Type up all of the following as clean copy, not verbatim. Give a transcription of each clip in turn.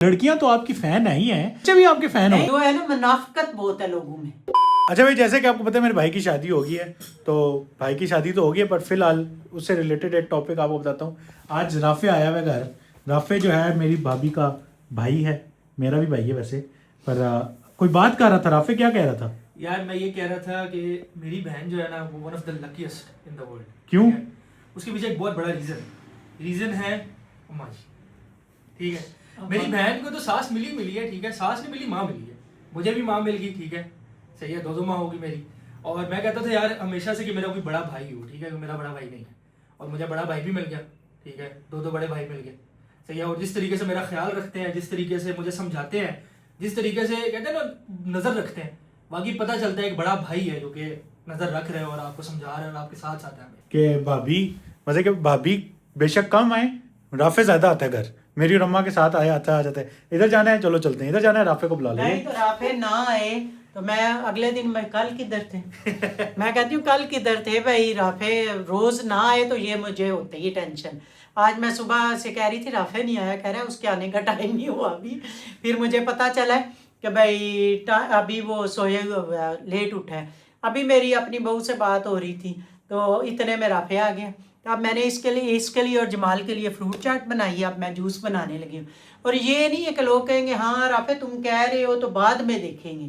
लड़कियां तो आपकी फैन नहीं है, बच्चे भी आपके फैन हो। जो है ना, मुनाफिकत बहुत है लोगों में। अच्छा भाई, जैसे कि आपको पता है मेरे भाई की शादी हो गई है, तो भाई की शादी तो हो गई है, पर फिलहाल उससे रिलेटेड एक टॉपिक आपको बताता हूँ। आज राफे आया हुआ घर। राफे जो है मेरी भाभी का भाई है, मेरा भी भाई है वैसे, पर कोई बात कर रहा था। राफे क्या कह रहा था? यार मैं ये कह रहा था कि मेरी बहन जो है ना, वो one of the luckiest in the world. क्यों? उसके पीछे एक बहुत बड़ा रीजन है अम्मा जी। ठीक है, मेरी बहन को तो सास मिली है, ठीक है, सास नहीं मिली, माँ मिली है। मुझे भी माँ मिल गई, ठीक है, सही है, दो माँ होगी मेरी। और मैं कहता था यार हमेशा से कि मेरा कोई बड़ा भाई हो, ठीक है, मेरा बड़ा भाई नहीं है, और मुझे बड़ा भाई भी मिल गया, ठीक है, दो बड़े भाई मिल गए, सही है। और जिस तरीके से मेरा ख्याल रखते हैं, जिस तरीके से मुझे समझाते हैं, जिस तरीके से कहते हैं ना नजर रखते हैं, बाकी पता चलता है एक बड़ा भाई है जो कि नजर रख रहे हैं और आपको समझा रहे हैं और आपके साथ साथ है। कि भाभी मजे के भाभी बेशक कम आए, राफे ज्यादा आता है घर। मेरी और अम्मा के साथ आया आता आ जाता है, इधर जाना है चलो चलते हैं, इधर जाना है राफे को बुला नहीं लेंगे। तो राफे ना आए तो मैं अगले दिन, मैं कल किधर थे मैं कहती हूँ कल किधर थे भाई। राफे रोज ना आए तो ये मुझे होती ही टेंशन। आज मैं सुबह से कह रही थी राफे नहीं आया, कह रहा है उसके आने का टाइम नहीं हुआ अभी। फिर मुझे पता चला कि भाई अभी वो सोए हुआ है, लेट उठा है। अभी मेरी अपनी बहू से बात हो रही थी तो इतने में राफे आ गया। तो अब मैंने इसके लिए और जमाल के लिए फ्रूट चाट बनाई है। अब मैं जूस बनाने लगी हूँ। और ये नहीं है कि लोग कहेंगे हाँ राफे तुम कह रहे हो तो बाद में देखेंगे।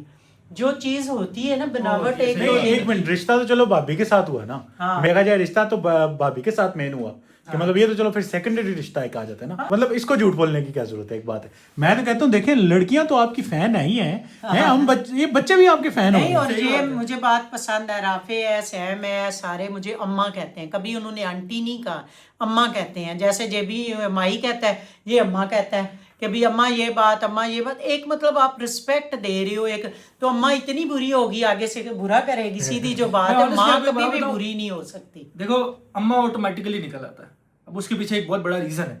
जो चीज होती है ना बनावट एक नहीं, एक मिनट, रिश्ता तो चलो भाभी के साथ हुआ ना। हाँ। मेरा जो रिश्ता तो भाभी के साथ मेन हुआ कि मतलब ये तो चलो फिर सेकेंडरी रिश्ता एक आ जाता है ना। मतलब इसको झूठ बोलने की क्या जरूरत है? एक बात है, मैं तो कहता हूँ देखें, लड़कियां तो आपकी फैन नहीं है, हैं हम ये बच्चे भी आपके फैन नहीं। हो। और ये मुझे बात पसंद है, राफे है, सैम है, सारे मुझे अम्मा कहते हैं। कभी उन्होंने आंटी नहीं कहा, अम्मा कहते हैं। जैसे जे भी माई कहता है, ये अम्मा कहता है कि भी अम्मा ये बात, अम्मा ये बात। एक मतलब आप रिस्पेक्ट दे रहे हो एक, तो अम्मा इतनी बुरी होगी आगे से बुरा करेगी। सीधी जो बात है, माँ कभी भी बुरी नहीं हो सकती। देखो अम्मा ऑटोमेटिकली निकल आता है। अब उसके पीछे एक बहुत बड़ा रीजन है,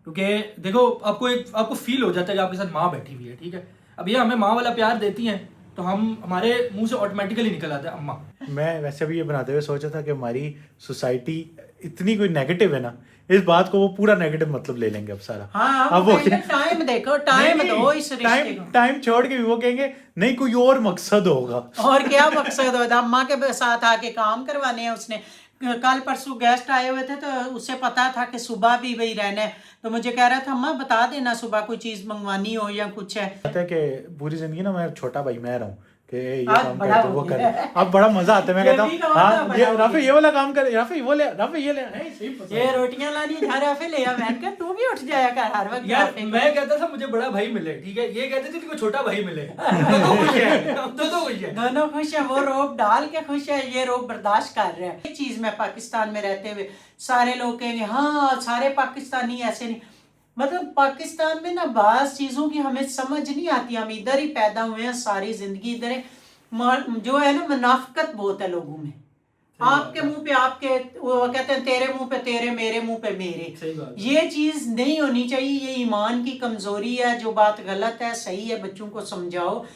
क्योंकि देखो आपको फील हो जाता है कि आपके साथ माँ बैठी हुई है, ठीक है। अब ये हमें माँ वाला प्यार देती हैं तो हमारे मुंह से ऑटोमेटिकली निकल आता है अम्मा। मैं वैसे भी ये बनाते हुए सोचा था कि हमारी सोसाइटी इतनी कोई नेगेटिव है ना, इस बात को वो पूरा नेगेटिव मतलब ले लेंगे अब सारा। हाँ, अब वो टाइम देखो, टाइम दो इस रिश्ते को। टाइम छोड़ के भी वो कहेंगे नहीं कोई और मकसद होगा। और क्या मकसद होता, अम्मा के साथ आके काम करवाने हैं उसने। कल परसों गेस्ट आए हुए थे तो उसे पता था कि सुबह भी वही रहना है, तो मुझे कह रहा था अम्मा बता देना सुबह कोई चीज मंगवानी हो या कुछ है। पता है कि पूरी जिंदगी ना मैं छोटा भाई मैं रहा हूँ कि ये आज काम बड़ा कर वो हो कर। गया। अब बड़ा मजा आता है, मैं ये कहता भी हूँ कहा था, हाँ बड़ा ये हो राफे गया। ये वाला काम कर, राफे वो ले, राफे ये ले, नहीं, सही पसंद। ये रोटियां लानी जा रहा फिर ले आ, मैंने कहा तू भी उठ जाया कर हर वक्त। यार मैं कहता था मुझे बड़ा भाई मिले, ठीक है, ये कहते थे कि छोटा भाई मिले। तो खुश है, तो खुश है, दोनों खुश है। वो रोब डाल के खुश है, ये रोब बर्दाश्त कर रहा है। ये चीज में पाकिस्तान में रहते हुए सारे लोग कहेंगे हाँ सारे पाकिस्तानी ऐसे नहीं। मतलब पाकिस्तान में ना बाज़ चीज़ों की हमें समझ नहीं आती। हम इधर ही पैदा हुए हैं, सारी जिंदगी इधर है। जो है ना मुनाफिकत बहुत है लोगों में। आपके मुंह पे आपके, वो कहते हैं तेरे मुंह पे तेरे, मेरे मुंह पे मेरे। सही बात है। ये चीज नहीं होनी चाहिए। ये ईमान की कमजोरी है। जो बात गलत है सही है, बच्चों को समझाओ।